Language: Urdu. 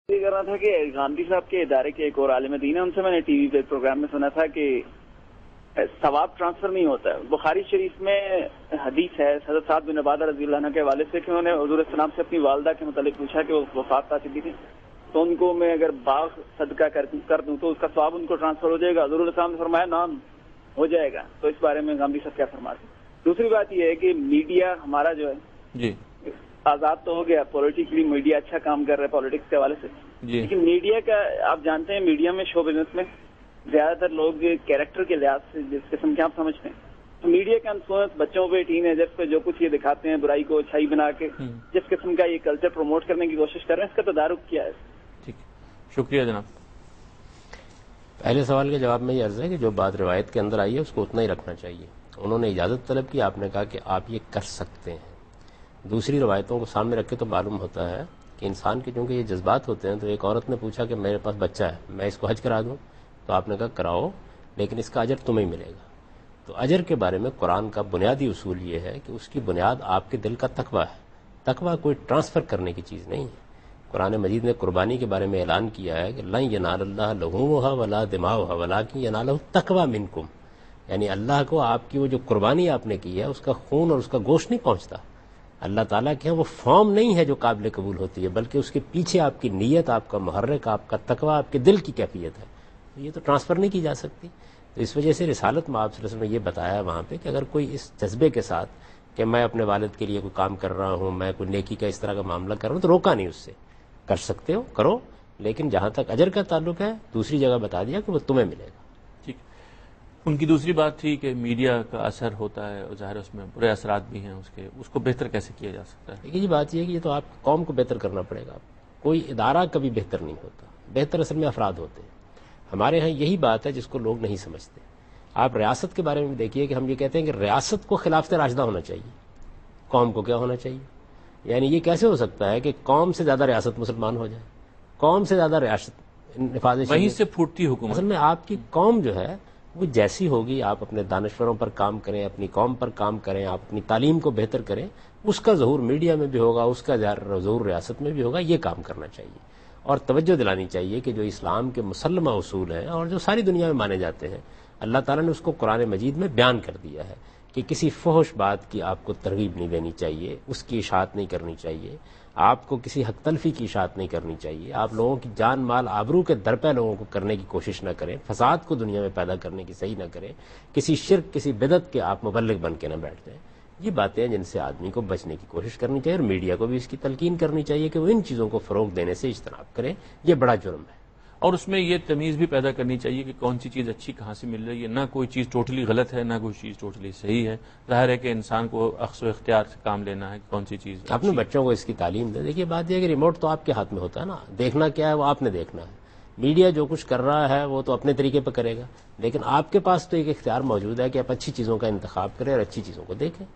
یہ کر رہا تھا کہ گاندھی صاحب کے ادارے کے ایک اور عالم دین ہے، ان سے میں نے ٹی وی پہ پروگرام میں سنا تھا کہ ثواب ٹرانسفر نہیں ہوتا ہے. بخاری شریف میں حدیث ہے حضرت سعد بن عبادہ رضی اللہ عنہ کے حوالے سے کہ انہوں نے حضور السلام سے اپنی والدہ کے متعلق پوچھا کہ وہ وفات پا چکی تھی تو ان کو میں اگر باغ صدقہ کر دوں تو اس کا ثواب ان کو ٹرانسفر ہو جائے گا. حضور السلام نے فرمایا نام ہو جائے گا. تو اس بارے میں گاندھی صاحب کیا فرماتے ہیں؟ دوسری بات یہ ہے کہ میڈیا ہمارا جو ہے جی آزاد تو ہو گیا، پولیٹیکلی میڈیا اچھا کام کر رہا ہے پالیٹکس کے حوالے سے، جی لیکن میڈیا کا آپ جانتے ہیں میڈیا میں شو بزنس میں زیادہ تر لوگ کیریکٹر کے لحاظ سے جس قسم کے آپ سمجھتے ہیں تو میڈیا کا انفلوئنس بچوں پہ ٹین ایجرس پہ جو کچھ یہ دکھاتے ہیں برائی کو اچھائی بنا کے جس قسم کا یہ کلچر پروموٹ کرنے کی کوشش کر رہے ہیں، اس کا تدارک کیا ہے؟ ٹھیک، شکریہ جناب. پہلے سوال کے جواب میں یہ عرض ہے کہ جو بات روایت کے اندر آئی ہے اس کو اتنا ہی رکھنا چاہیے. انہوں نے اجازت طلب کی، آپ نے کہا کہ آپ یہ کر سکتے ہیں. دوسری روایتوں کو سامنے رکھ کے تو معلوم ہوتا ہے کہ انسان کے چونکہ یہ جذبات ہوتے ہیں. تو ایک عورت نے پوچھا کہ میرے پاس بچہ ہے، میں اس کو حج کرا دوں؟ تو آپ نے کہا کراؤ، لیکن اس کا اجر تمہیں ملے گا. تو اجر کے بارے میں قرآن کا بنیادی اصول یہ ہے کہ اس کی بنیاد آپ کے دل کا تقویٰ ہے. تقویٰ کوئی ٹرانسفر کرنے کی چیز نہیں ہے. قرآن مجید نے قربانی کے بارے میں اعلان کیا ہے کہ لن ینال اللہ لحومھا ولا دماؤھا ولکن ینالہ التقویٰ منکم، یعنی اللہ کو آپ کی وہ جو قربانی آپ نے کی ہے اس کا خون اور اس کا گوشت نہیں پہنچتا. اللہ تعالیٰ کے وہ فارم نہیں ہے جو قابل قبول ہوتی ہے، بلکہ اس کے پیچھے آپ کی نیت، آپ کا محرک، آپ کا تقویٰ، آپ کے دل کی کیفیت ہے. یہ تو ٹرانسفر نہیں کی جا سکتی. تو اس وجہ سے رسالت میں آپ صلی اللہ علیہ وسلم نے یہ بتایا وہاں پہ کہ اگر کوئی اس جذبے کے ساتھ کہ میں اپنے والد کے لیے کوئی کام کر رہا ہوں، میں کوئی نیکی کا اس طرح کا معاملہ کر رہا ہوں، تو روکا نہیں اس سے. کر سکتے ہو کرو، لیکن جہاں تک اجر کا تعلق ہے دوسری جگہ بتا دیا کہ وہ تمہیں ملے گا. ٹھیک. ان کی دوسری بات تھی کہ میڈیا کا اثر ہوتا ہے اور ظاہر اس میں برے اثرات بھی ہیں اس کو بہتر کیسے کیا جا سکتا ہے؟ یہ بات یہ ہے کہ یہ تو آپ قوم کو بہتر کرنا پڑے گا. کوئی ادارہ کبھی بہتر نہیں ہوتا، بہتر اصل میں افراد ہوتے ہیں. ہمارے ہاں یہی بات ہے جس کو لوگ نہیں سمجھتے. آپ ریاست کے بارے میں دیکھیے کہ ہم یہ کہتے ہیں کہ ریاست کو خلافت راشدہ ہونا چاہیے، قوم کو کیا ہونا چاہیے؟ یعنی یہ کیسے ہو سکتا ہے کہ قوم سے زیادہ ریاست مسلمان ہو جائے، قوم سے زیادہ ریاست نفاذ شریعت؟ وہیں سے پھوٹتی حکومت. اصل میں آپ کی قوم جو ہے وہ جیسی ہوگی، آپ اپنے دانشوروں پر کام کریں، اپنی قوم پر کام کریں، آپ اپنی تعلیم کو بہتر کریں، اس کا ظہور میڈیا میں بھی ہوگا، اس کا ظہور ریاست میں بھی ہوگا. یہ کام کرنا چاہیے اور توجہ دلانی چاہیے کہ جو اسلام کے مسلمہ اصول ہیں اور جو ساری دنیا میں مانے جاتے ہیں، اللہ تعالیٰ نے اس کو قرآن مجید میں بیان کر دیا ہے کہ کسی فحش بات کی آپ کو ترغیب نہیں دینی چاہیے، اس کی اشاعت نہیں کرنی چاہیے، آپ کو کسی حق تلفی کی اشاعت نہیں کرنی چاہیے، آپ لوگوں کی جان مال آبرو کے درپے لوگوں کو کرنے کی کوشش نہ کریں، فساد کو دنیا میں پیدا کرنے کی صحیح نہ کریں، کسی شرک کسی بدعت کے آپ مبلغ بن کے نہ بیٹھ جائیں. یہ باتیں ہیں جن سے آدمی کو بچنے کی کوشش کرنی چاہیے اور میڈیا کو بھی اس کی تلقین کرنی چاہیے کہ وہ ان چیزوں کو فروغ دینے سے اجتناب کریں. یہ بڑا جرم ہے. اور اس میں یہ تمیز بھی پیدا کرنی چاہیے کہ کون سی چیز اچھی کہاں سے مل رہی ہے. نہ کوئی چیز ٹوٹلی غلط ہے، نہ کوئی چیز ٹوٹلی صحیح ہے. ظاہر ہے کہ انسان کو اخذ و اختیار سے کام لینا ہے کہ کون سی چیز اپنے بچوں کو اس کی تعلیم دے. دیکھیے بات یہ ہے کہ ریموٹ تو آپ کے ہاتھ میں ہوتا ہے نا، دیکھنا کیا ہے وہ آپ نے دیکھنا ہے. میڈیا جو کچھ کر رہا ہے وہ تو اپنے طریقے پہ کرے گا، لیکن آپ کے پاس تو ایک اختیار موجود ہے کہ آپ اچھی چیزوں کا انتخاب کریں اور اچھی چیزوں کو دیکھیں.